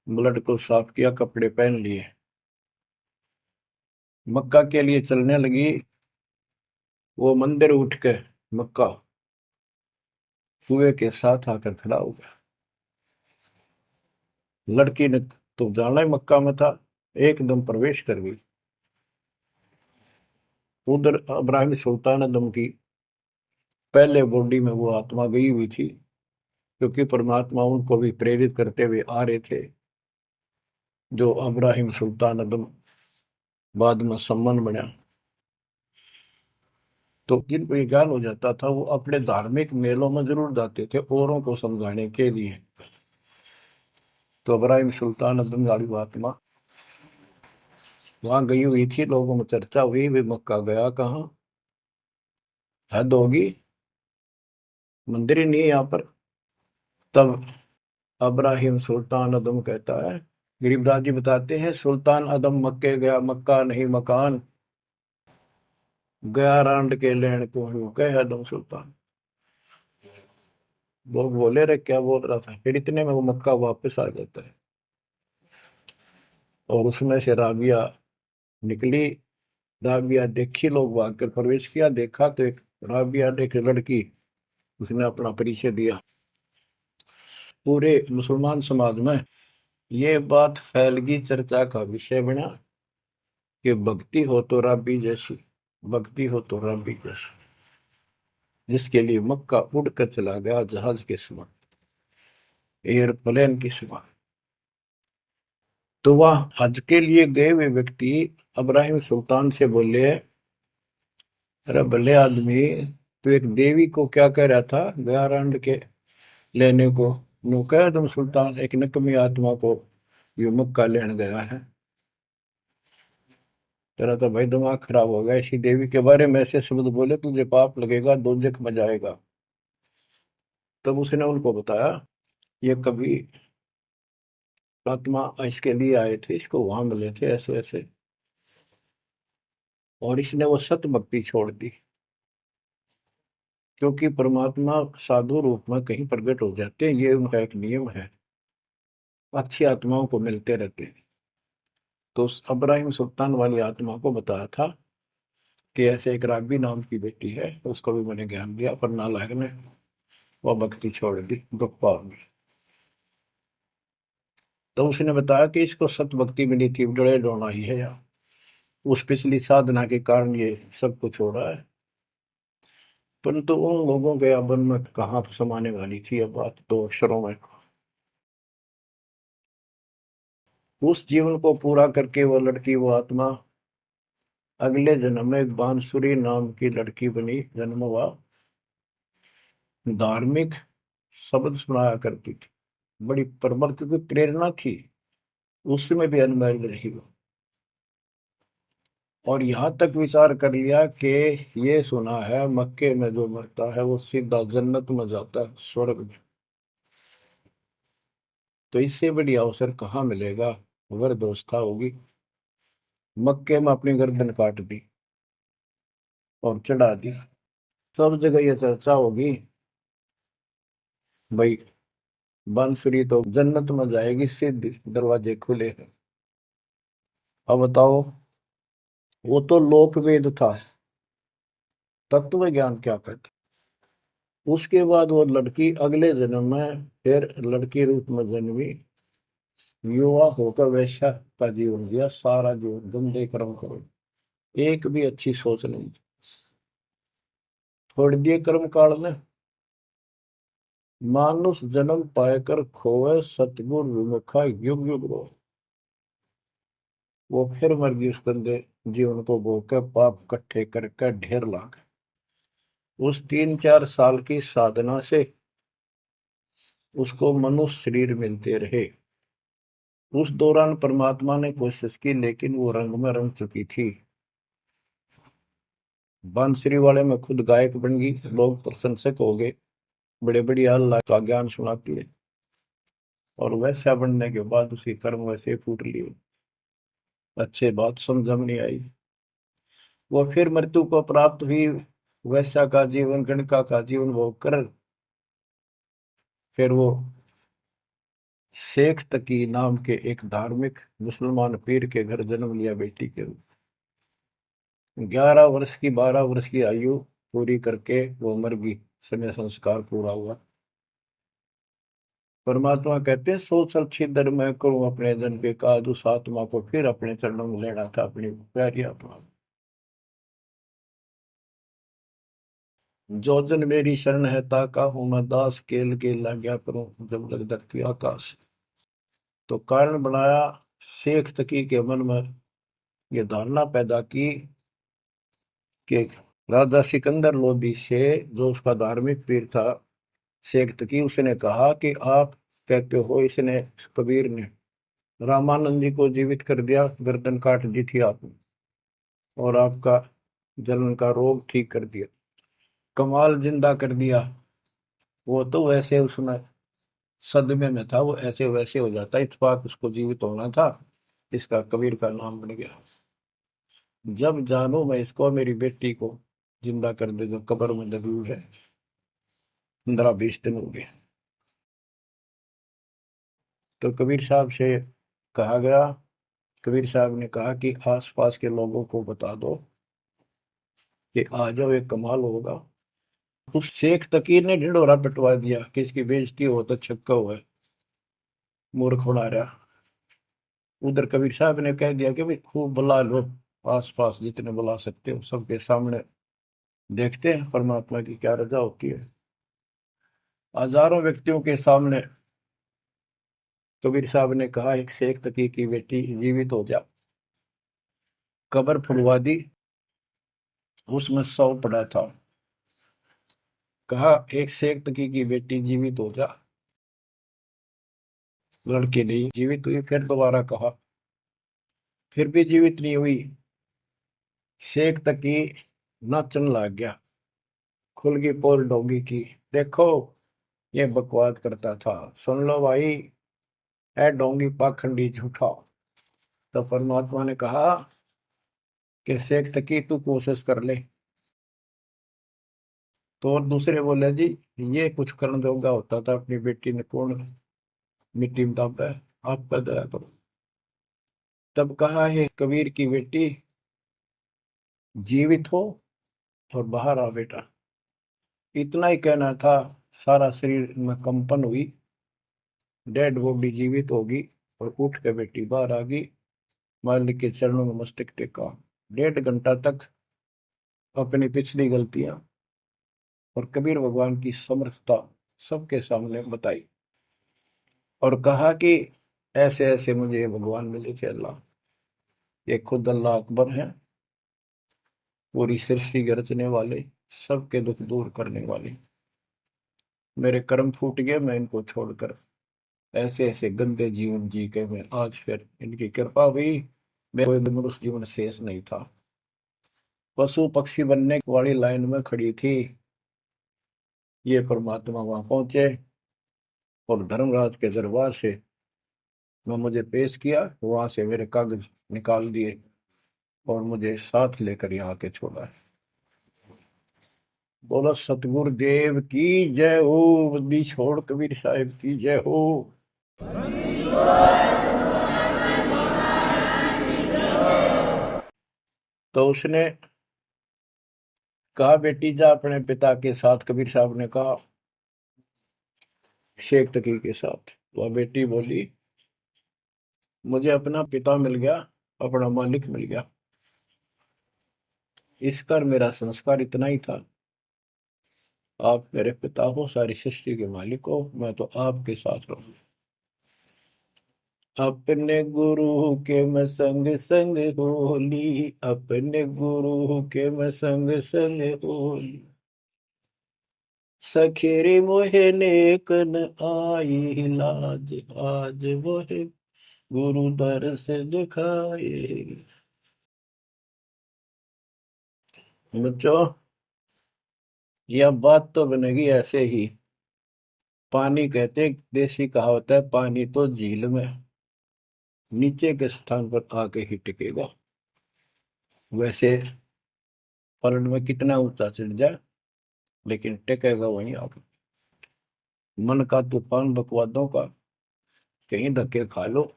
ब्लड को साफ किया, कपड़े पहन लिए, मक्का के लिए चलने लगी। वो मंदिर उठ के मक्का कुएं के साथ आकर खड़ा हो गया। लड़की ने तो जाना ही मक्का में था, एकदम प्रवेश कर गई। उधर इब्राहिम सुल्तान अदम की पहले बॉडी में वो आत्मा गई हुई थी, क्योंकि परमात्मा उनको भी प्रेरित करते हुए आ रहे थे। जो इब्राहिम सुल्तान अदम बाद में सम्मन बना, तो जिनको ये ज्ञान हो जाता था, वो अपने धार्मिक मेलों में जरूर जाते थे औरों को समझाने के लिए। तो इब्राहिम सुल्तान अदम वाली आत्मा वहां गई हुई थी, लोगों में चर्चा हुई, वे मक्का गया कहाँ, हद होगी, मंदिर ही नहीं है यहाँ पर। तब अब्राहिम सुल्तान अदम कहता है, गरीबदास जी बताते हैं, सुल्तान अदम मक्के गया, मक्का नहीं मकान, गया रांड के लेन को यूं कह अदम सुल्तान। लोग बोले रे क्या बोल रहा था, फिर इतने में वो मक्का वापस आ जाता है। और उसमें से राबिया निकली। राबिया देखी, लोग भाग कर प्रवेश किया, देखा तो एक राबिया ने, एक लड़की, उसने अपना परिचय दिया। पूरे मुसलमान समाज में ये बात फैल गई, चर्चा का विषय बना कि भक्ति हो तो राबी जैसी, भक्ति हो तो राबी जैसी। जिसके लिए मक्का उड़कर चला गया जहाज के समान, एयरप्लेन के समान। तो वह हज के लिए गए हुए व्यक्ति इब्राहिम सुल्तान से बोले, अरे भले आदमी, तो एक देवी को क्या कह रहा था, गया रांड के लेने को, नो कह तुम सुल्तान एक नकमी आत्मा को ये मक्का लेने गया है। तेरा तो भाई दिमाग खराब हो गया, इसी देवी के बारे में ऐसे शब्द बोले, तुझे पाप लगेगा, दोजख में जाएगा। तब उसने उनको बताया, ये कभी आत्मा इसके लिए आए थे, इसको वहां मिले थे ऐसे ऐसे, और इसने वो सत भक्ति छोड़ दी। क्योंकि परमात्मा साधु रूप में कहीं प्रकट हो जाते हैं, ये उनका एक नियम है, अच्छी आत्माओं को मिलते रहते हैं। तो उस इब्राहिम सुल्तान वाली आत्मा को बताया था कि ऐसे एक राबी नाम की बेटी है, उसको भी मैंने ज्ञान दिया, पर नालायक ने वो भक्ति छोड़ दी, दुख पाओगे। तो उसने बताया कि इसको सत भक्ति मिली थी, डरे डोना ही है यार, उस पिछली साधना के कारण ये सब कुछ हो रहा है। परंतु उन लोगों के अमन में कहाँ समाने वाली थी ये बात, दो अक्षरों में। उस जीवन को पूरा करके वो लड़की, वो आत्मा अगले जन्म में एक बांसुरी नाम की लड़की बनी, जन्म हुआ। धार्मिक शब्द सुनाया करती थी, बड़ी परमर्थ की प्रेरणा थी, उसमें भी अनमैरिड रही वो। और यहाँ तक विचार कर लिया कि ये सुना है मक्के में जो मरता है वो सीधा जन्नत में जाता है, स्वर्ग में। तो इससे बड़ी अवसर कहाँ मिलेगा, अगर दोस्ता होगी। मक्के में अपनी गर्दन काट दी और चढ़ा दी, सब जगह ये चर्चा होगी, भाई बांसुरी तो जन्नत में जाएगी, सीधे दरवाजे खुले हैं। अब बताओ, वो तो लोकवेद था, तत्व ज्ञान क्या कहते। उसके बाद वो लड़की अगले जन्म में फिर लड़की रूप में जन्मी, युवा होकर वैश्या का जीवन दिया, सारा जीवन गंदे कर्म करो, एक भी अच्छी सोच नहीं थी। छोड़ दिए कर्म काल में, मानुष जन्म पाकर खोए, सतगुर विमुखा युग युग रो। वो फिर मर गई उस गंदे जीवन को भोग कर, पाप इकट्ठे करके ढेर ला गए। उस 3-4 साल की साधना से उसको मनुष्य शरीर मिलते रहे। उस दौरान परमात्मा ने कोशिश की, लेकिन वो रंग में रंग चुकी थी। बांसुरी वाले में खुद गायक बन गई, लोग प्रशंसक हो गए, बड़े बड़ी अल्लाह का ज्ञान सुनाती है। और वैसा बनने के बाद उसी कर्म वैसे फूट लिए, अच्छे बात समझ में नहीं आई। वो फिर मृत्यु को प्राप्त हुई, वैसा का जीवन, गणका का जीवन भोग कर फिर वो शेख तकी नाम के एक धार्मिक मुसलमान पीर के घर जन्म लिया बेटी के रूप। 11 वर्ष की, 12 वर्ष की आयु पूरी करके वो मर गई, समय संस्कार पूरा हुआ। परमात्मा कहते हैं, सोच अच्छी दर मैं करूं अपने जन के काज, उस आत्मा को फिर अपने चरणों में लेना था, अपनी प्यारी आत्मा। जो जन मेरी शरण है ताका हूं मैं दास, केल के लाग्या करूं जब लग धरती आकाश। तो कारण बनाया, शेख तकी के मन में ये धारणा पैदा की कि राजा सिकंदर लोदी से, जो उसका धार्मिक पीर था शेख तकी, उसने कहा कि आप कहते हो इसने, कबीर ने रामानंद जी को जीवित कर दिया, गर्दन काट दी थी आपने, और आपका जलन का रोग ठीक कर दिया, कमाल जिंदा कर दिया। वो तो वैसे उसमें सदमे में था, वो ऐसे वैसे हो जाता, इत्तेफाक उसको जीवित होना था, इसका कबीर का नाम बन गया। जब जानू मैं इसको, मेरी बेटी को जिंदा कर दे जो कब्र में दबी हुई है, 15-20 दिन हो गए। तो कबीर साहब से कहा गया, कबीर साहब ने कहा कि आसपास के लोगों को बता दो कि आ जाओ, एक कमाल होगा। उस शेख तकीर ने ढिंढोरा पिटवा दिया कि इसकी बेइज्जती हो तो छक्का हुआ है, मूर्ख बना रहा। उधर कबीर साहब ने कह दिया कि भाई खूब बुला लो, आसपास जितने बुला सकते हो, सबके सामने देखते हैं परमात्मा की क्या रजा होती है। हजारों व्यक्तियों के सामने कबीर साहब ने कहा, एक शेख तकी की बेटी जीवित हो जा। कब्र खुलवा दी, उसमें 100 पड़ा था। कहा, एक शेख तकी की बेटी जीवित हो जा, लड़की नहीं जीवित हुई। फिर दोबारा कहा, फिर भी जीवित नहीं हुई। शेख तकी नाचन लग गया, खुल गई पोल डोंगी की। देखो ये बकवास करता था, सुन लो भाई, है डोंगी पाखंडी झूठा। तो परमात्मा ने कहा कि शेख तकी तू कोशिश कर ले। तो और दूसरे बोले, जी ये कुछ करने जोगा होता था, अपनी बेटी ने कौन मिट्टी में दाबा है, आपका दया करो। तब कहा, है कबीर की बेटी, जीवित हो और बाहर आ बेटा, इतना ही कहना था। सारा शरीर में कंपन हुई, डेड बॉडी जीवित होगी और उठ के बेटी बाहर आ गई। मालिक के चरणों में मस्तक टेका। 1.5 घंटा तक अपनी पिछली गलतियां और कबीर भगवान की समर्थता सबके सामने बताई और कहा कि ऐसे ऐसे मुझे ये भगवान मिले थे अल्लाह। ये खुद अल्लाह अकबर हैं, पूरी सृष्टि के रचने वाले, सबके दुख दूर करने वाले। मेरे कर्म फूट गए, मैं इनको छोड़कर ऐसे ऐसे गंदे जीवन जी के मैं आज फिर इनकी कृपा हुई, मेरा कोई मनुष्य जीवन शेष नहीं था। पशु पक्षी बनने वाली लाइन में खड़ी थी, ये परमात्मा वहां पहुंचे और धर्मराज के दरबार से मैं मुझे पेश किया, वहां से मेरे कागज निकाल दिए और मुझे साथ लेकर यहाँ आके छोड़ा है। बोलो सतगुरु देव की जय हो, बद्दी छोड़ कबीर साहिब की जय हो। तो उसने कहा बेटी जा अपने पिता के साथ, कबीर साहब ने कहा शेख तकी के साथ। वह बेटी बोली मुझे अपना पिता मिल गया, अपना मालिक मिल गया, इस कर मेरा संस्कार इतना ही था। आप मेरे पिता हो, सारी सृष्टि के मालिक हो, मैं तो आपके साथ रहूं। अपने गुरु के मैं संग संग होली, अपने गुरु के मैं संग संग होली। सखेरे मोहे नेकन आई लाज, आज मोहे गुरु दर से दिखाए। बच्चों, यह बात तो बनेगी ऐसे ही। पानी कहते, देसी कहावत है, पानी तो झील में नीचे के स्थान पर आके ही टिकेगा। वैसे पलट में कितना ऊंचा चढ़ जाए लेकिन टिकेगा वहीं आके। मन का तूफान बकवादों का, कहीं धक्के खा लो,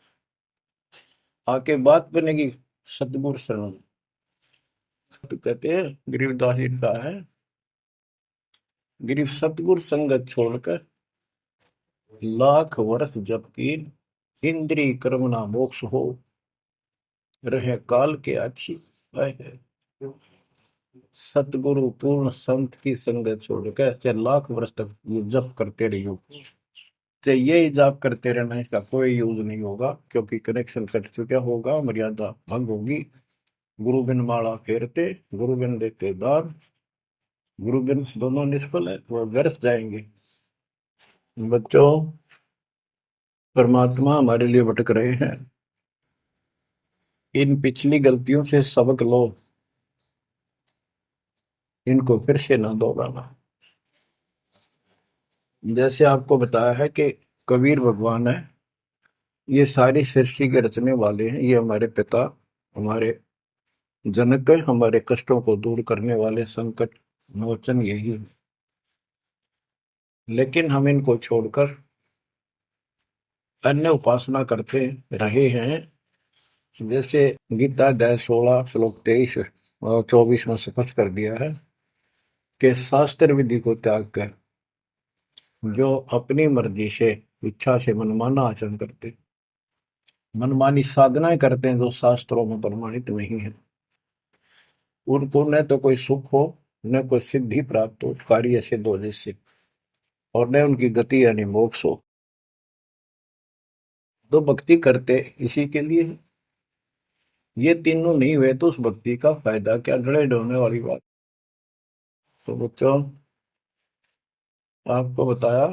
आके बात बनेगी सतगुरु शरण। तो कहते हैं गरीबदास जी का है, गरीब सतगुरु संगत छोड़कर लाख वर्ष जबकि इंद्रिय कर्म ना मोक्ष हो, रहे काल के आखी है। सतगुरु पूर्ण संत की संगत छोड़कर चाहे लाख वर्ष तक ये जप करते रहियो, चाहे ये जाप करते रहना, इसका कोई यूज नहीं होगा, क्योंकि कनेक्शन कट चुका होगा, मर्यादा भंग होगी। गुरु बिन माला फेरते, गुरु बिन देते दान, गुरु बिन दोनों निष्फल है, वो व्यर्थ जाएंगे। बच्चों, परमात्मा हमारे लिए भटक रहे हैं, इन पिछली गलतियों से सबक लो, इनको फिर से ना दोहराना। जैसे आपको बताया है कि कबीर भगवान है, ये सारी सृष्टि के रचने वाले हैं, ये हमारे पिता, हमारे जनक है, हमारे कष्टों को दूर करने वाले संकट मोचन यही है। लेकिन हम इनको छोड़कर अन्य उपासना करते रहे हैं। जैसे गीता अध्याय 16 श्लोक 23 और 24 में स्पष्ट कर दिया है कि शास्त्र विधि को त्याग कर जो अपनी मर्जी से, इच्छा से मनमाना आचरण करते, मनमानी साधनाएं करते हैं जो शास्त्रों में प्रमाणित नहीं है, उनको न तो कोई सुख हो, न कोई सिद्धि प्राप्त हो, कार्य सिद्ध हो जिससे, और न उनकी गति यानी मोक्ष हो। तो भक्ति करते इसी के लिए है। ये तीनों नहीं हुए तो उस भक्ति का फायदा क्या, लड़ाई ढोने वाली बात। तो बच्चों, आपको बताया,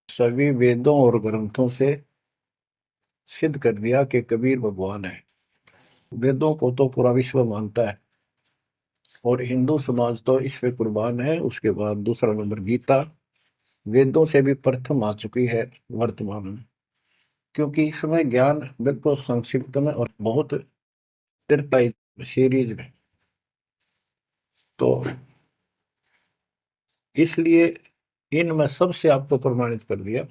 सभी वेदों और ग्रंथों से सिद्ध कर दिया कि कबीर भगवान है। वेदों को तो पूरा विश्व मानता है और हिंदू समाज तो इस पे कुर्बान है। उसके बाद दूसरा नंबर गीता, वेदों से भी प्रथम आ चुकी है वर्तमान में, क्योंकि इसमें ज्ञान बिल्कुल संक्षिप्त में और बहुत तिरपाई सीरीज में, तो इसलिए इनमें सबसे आपको प्रमाणित कर दिया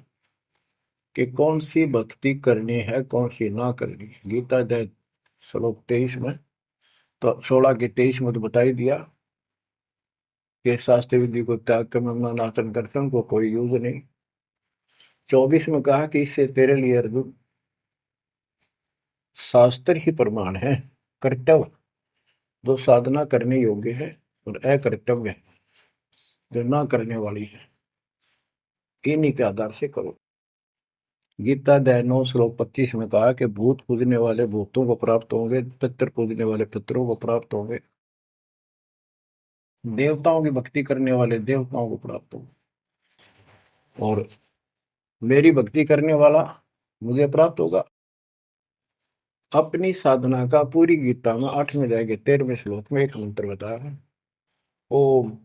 कि कौन सी भक्ति करनी है, कौन सी ना करनी है। गीता अध्याय श्लोक 23 में तो 16 के 23 में तो बता ही दिया कि शास्त्र विधि को त्याग कर मैं नाटन करता हूँ, को कोई यूज नहीं। 24 में कहा कि इससे तेरे लिए अर्जुन शास्त्र ही प्रमाण है, कर्तव्य जो साधना करने योग्य है और अकर्तव्य जो ना करने वाली है, इन्हीं के आधार से करो। गीता अध्याय 9 श्लोक 25 में कहा कि भूत पूजने वाले भूतों को प्राप्त होंगे, पितर पूजने वाले पितरों को प्राप्त होंगे, देवताओं की भक्ति करने वाले देवताओं को प्राप्त होंगे, और मेरी भक्ति करने वाला मुझे प्राप्त होगा। अपनी साधना का पूरी गीता में 8वें अध्याय के 13वें श्लोक में एक मंत्र बताया है, ओम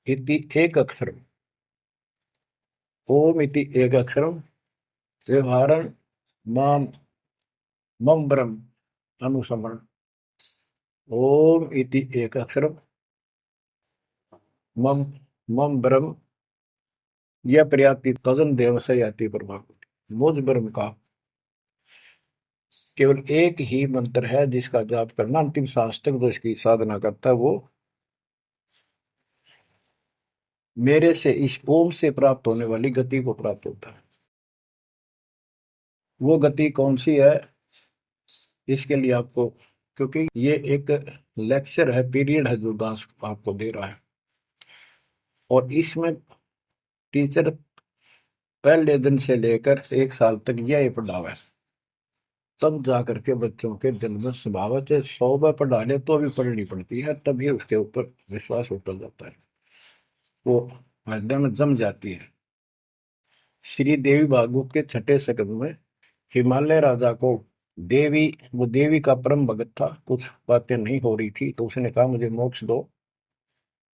इति एक अक्षरम, ओम इति एक अक्षरम व्यवहारण माम मम ब्रह्म अनुसमरण। ओम इति एक अक्षरम मम मम ब्रह्म यह प्रयाति तजन देव से याति परमात्मा। मुझ ब्रह्म का केवल एक ही मंत्र है जिसका जाप करना अंतिम सांस तक जो इसकी साधना करता है वो मेरे से इस ओम से प्राप्त होने वाली गति को प्राप्त होता है। वो गति कौन सी है, इसके लिए आपको, क्योंकि ये एक लेक्चर है, पीरियड है जो दास आपको दे रहा है, और इसमें टीचर पहले दिन से लेकर 1 साल तक यह पढ़ावा है, तब जाकर के बच्चों के दिल में स्वभावत है 100 बार पढ़ा ले तो भी पढ़नी पड़ती है, तभी उसके ऊपर विश्वास उतर जाता है, वो हृदय में जम जाती है। श्री देवी भागवत के 6ठे स्कंद में हिमालय राजा को देवी, वो देवी का परम भगत था, कुछ बातें नहीं हो रही थी, तो उसने कहा मुझे मोक्ष दो।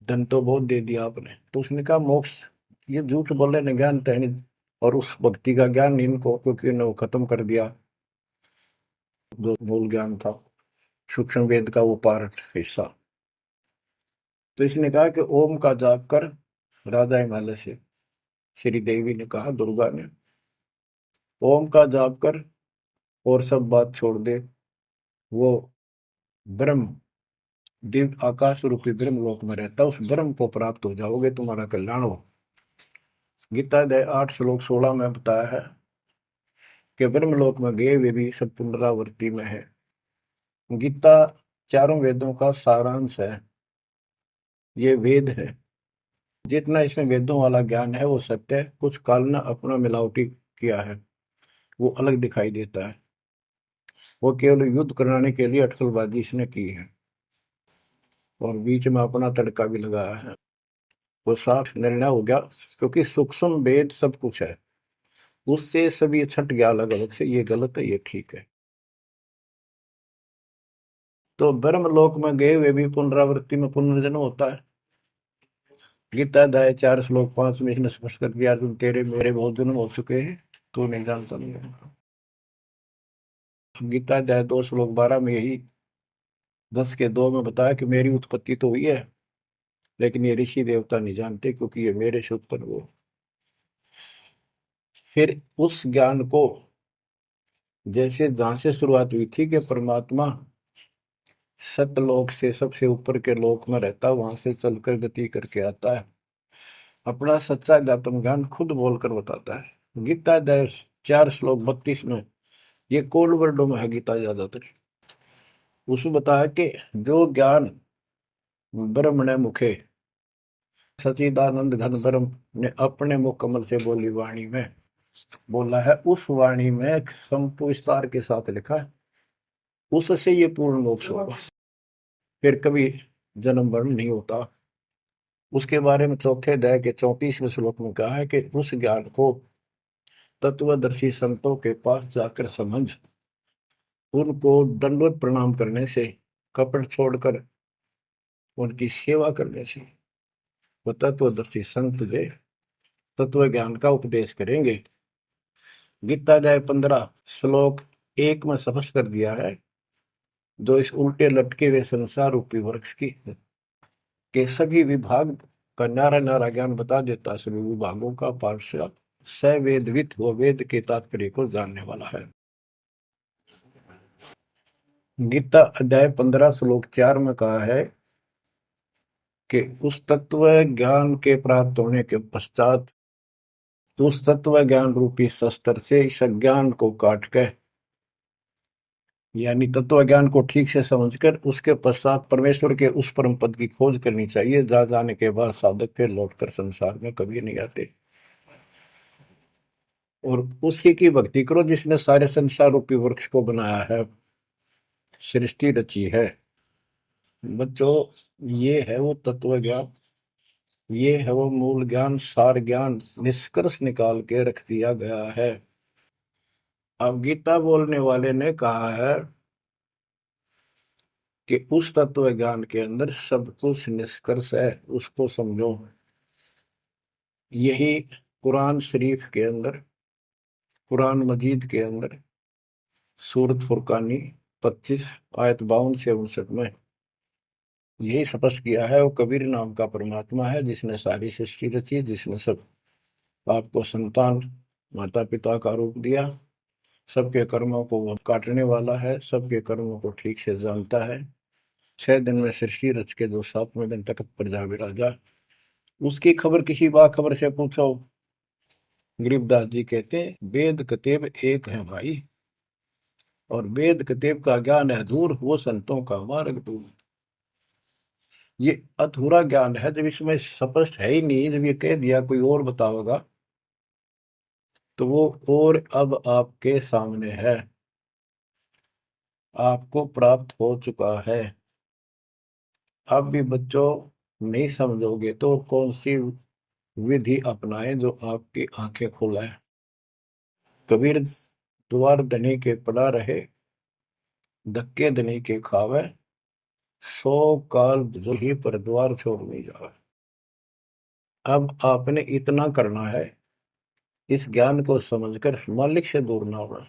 धन तो बहुत दे दिया आपने, तो उसने कहा मोक्ष, ये झूठ बोले ने ज्ञान तो है नहीं, और उस भक्ति का ज्ञान इनको, क्योंकि इन्होंने वो खत्म कर दिया जो मूल ज्ञान था, सूक्ष्म वेद का वो पार्ट हिस्सा। तो इसने कहा कि ओम का जाप कर। राजा हिमालय से श्री देवी ने कहा, दुर्गा ने, ओम का जाप कर और सब बात छोड़ दे, वो ब्रह्म दिव्य आकाश रूपी ब्रह्म लोक में रहता, उस ब्रह्म को प्राप्त हो जाओगे, तुम्हारा कल्याण हो। गीता अध्याय 8 श्लोक 16 में बताया है कि ब्रह्म लोक में गए वे भी सब पुनरावृत्ति में है। गीता चारों वेदों का सारांश है, ये वेद है, जितना इसमें वेदों वाला ज्ञान है वो सत्य है, कुछ काल ने अपना मिलावटी किया है, वो अलग दिखाई देता है, वो केवल युद्ध कराने के लिए अटकलबाजी इसने की है, और बीच में अपना तड़का भी लगाया है। वो साफ निर्णय हो गया, क्योंकि सूक्ष्म वेद सब कुछ है, उससे सभी छट गया अलग अलग से, ये गलत है ये ठीक है। तो ब्रह्म लोक में गए हुए भी पुनरावृत्ति में पुनर्जन्म होता है। गीता अध्याय 4 श्लोक 5 में इसने स्पष्ट कर दिया, अर्जुन तेरे मेरे बहुत जन्म हो चुके हैं, तू नहीं जानता नहीं है। गीता अध्याय 2 श्लोक 12 में यही 10 के 2 में बताया कि मेरी उत्पत्ति तो हुई है, लेकिन ये ऋषि देवता नहीं जानते, क्योंकि ये मेरे से उत्पन्न हुए। फिर उस ज्ञान को, जैसे जहां से शुरुआत हुई थी कि परमात्मा सतलोक से सबसे ऊपर के लोक में रहता, वहां से चलकर गति करके आता है, अपना सच्चा ज्ञातम ज्ञान खुद बोलकर बताता है। गीता अध्याय 4 श्लोक 32 में, ये कोड वर्डों में है गीता ज्यादातर, उसमें बताया कि जो ज्ञान ब्रह्मणे मुखे सचिदानंद घन ब्रह्म ने अपने मुख कमल से बोली वाणी में बोला है, उस वाणी में संपुष्टार के साथ लिखा है, उससे ये पूर्ण मोक्ष होगा, फिर कभी जन्म मरण नहीं होता। उसके बारे में चौथे अध्याय के 34वें श्लोक में कहा है कि उस ज्ञान को तत्वदर्शी संतों के पास जाकर समझ, उनको दंडवत प्रणाम करने से, कपट छोड़कर उनकी सेवा करने से वो तत्वदर्शी संत तुझे तत्व ज्ञान का उपदेश करेंगे। गीता अध्याय 15 श्लोक 1 में स्पष्ट कर दिया है, जो इस उल्टे लटके हुए संसार रूपी वृक्ष की के सभी विभाग का नारा नारा ज्ञान बता देता, सभी विभागों का पार्षद सवेदवित वो वेद के तात्पर्य को जानने वाला है। गीता अध्याय 15 श्लोक 4 में कहा है कि उस तत्व ज्ञान के प्राप्त होने के पश्चात उस तत्व ज्ञान रूपी शस्त्र से इस अज्ञान को काट के, यानी तत्व ज्ञान को ठीक से समझकर उसके पश्चात परमेश्वर के उस परम पद की खोज करनी चाहिए, जहां जाने के बाद साधक फिर लौटकर संसार में कभी नहीं आते। और उसी की भक्ति करो जिसने सारे संसार रूपी वृक्ष को बनाया है, सृष्टि रची है। बच्चों, ये है वो तत्व ज्ञान, ये है वो मूल ज्ञान, सार ज्ञान निष्कर्ष निकाल के रख दिया गया है। अब गीता बोलने वाले ने कहा है कि उस तत्व ज्ञान के अंदर सब कुछ निष्कर्ष है, उसको समझो। यही कुरान शरीफ के अंदर, कुरान मजीद के अंदर सूरत फुरकानी 25 आयत 52 से 59 में यही स्पष्ट किया है। वो कबीर नाम का परमात्मा है जिसने सारी सृष्टि रची, जिसने सब आपको संतान माता पिता का रूप दिया, सबके कर्मों को वो काटने वाला है, सबके कर्मों को ठीक से जानता है। 6 दिन में सृष्टि रच के जो 7वें दिन तक प्रजा विराजा, उसकी खबर किसी बाखबर से पूछो। गरीबदास जी कहते वेद कतेब एक है भाई, और वेद कतेब का ज्ञान है दूर, वो संतों का मार्ग दूर। ये अधूरा ज्ञान है, जब इसमें स्पष्ट है ही नहीं, जब ये कह दिया कोई और बताओगा तो वो और अब आपके सामने है, आपको प्राप्त हो चुका है। अब भी बच्चों नहीं समझोगे तो कौन सी विधि अपनाएं जो आपकी आंखें खोले। कबीर द्वार धनी के पड़ा रहे, धक्के धनी के खावे, 100 काल जो ही पर द्वार छोड़ नहीं जावे। अब आपने इतना करना है, इस ज्ञान को समझकर मालिक से दूर ना होना,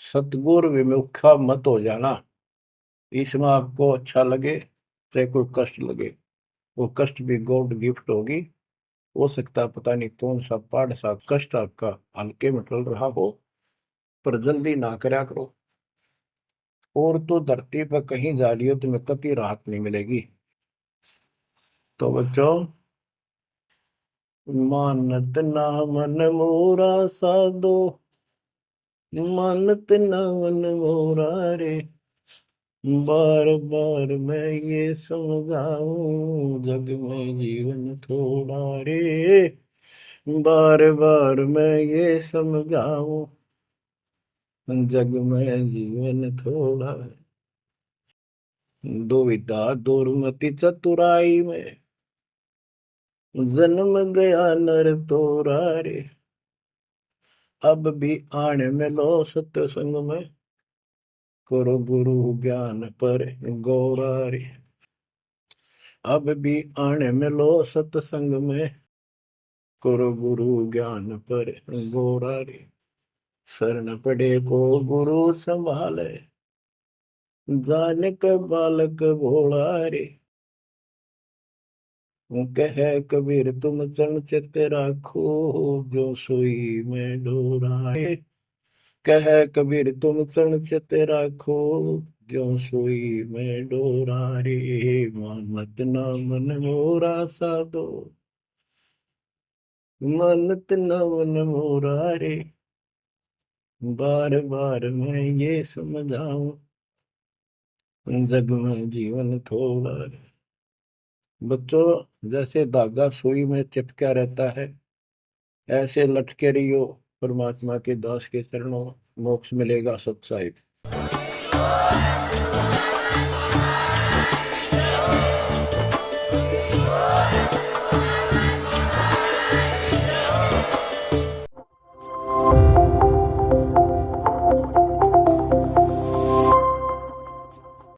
सतगुर विमुखा मत हो जाना। इसमें आपको अच्छा लगे चाहे कोई कष्ट लगे, वो कष्ट भी गॉड गिफ्ट होगी। हो सकता है पता नहीं कौन सा पाड़ सा कष्ट आपका हल्के में टल रहा हो, पर जल्दी ना करया करो। और तो धरती पर कहीं जा रही हो तुम्हें कभी राहत नहीं मिलेगी। तो बच्चों, मानत ना मन मोरा साधो, मानत ना मन मोरा रे, बार बार मैं ये समझाऊं जग में जीवन थोड़ा रे, बार बार मैं ये समझाऊं जग में जीवन थोड़ा है। दुविधा दुर्मति चतुराई में जन्म गया नर तोरा रे, अब भी आने में लो सत्संग में, करो गुरु ज्ञान पर गौरा रे। अब भी आने में लो सत्संग में, करो गुरु ज्ञान पर गौरा रे। शरण पड़े को गुरु संभाले, जाने का बालक भोला रे। कहे कबीर तुम चरण चित राखो, जो सोई में डोराए। कहे कबीर तुम चरण चित राखो, जो सोई में डोरा रे। मानत ना मन मोरा साधो, मानत ना मन मोरा रे, बार बार मैं ये समझाऊं जग में जीवन थोड़ा रे। बच्चों, जैसे धागा सुई में चिपका रहता है, ऐसे लटके रहियो परमात्मा के दास के चरणों, मोक्ष मिलेगा सत्साहिब।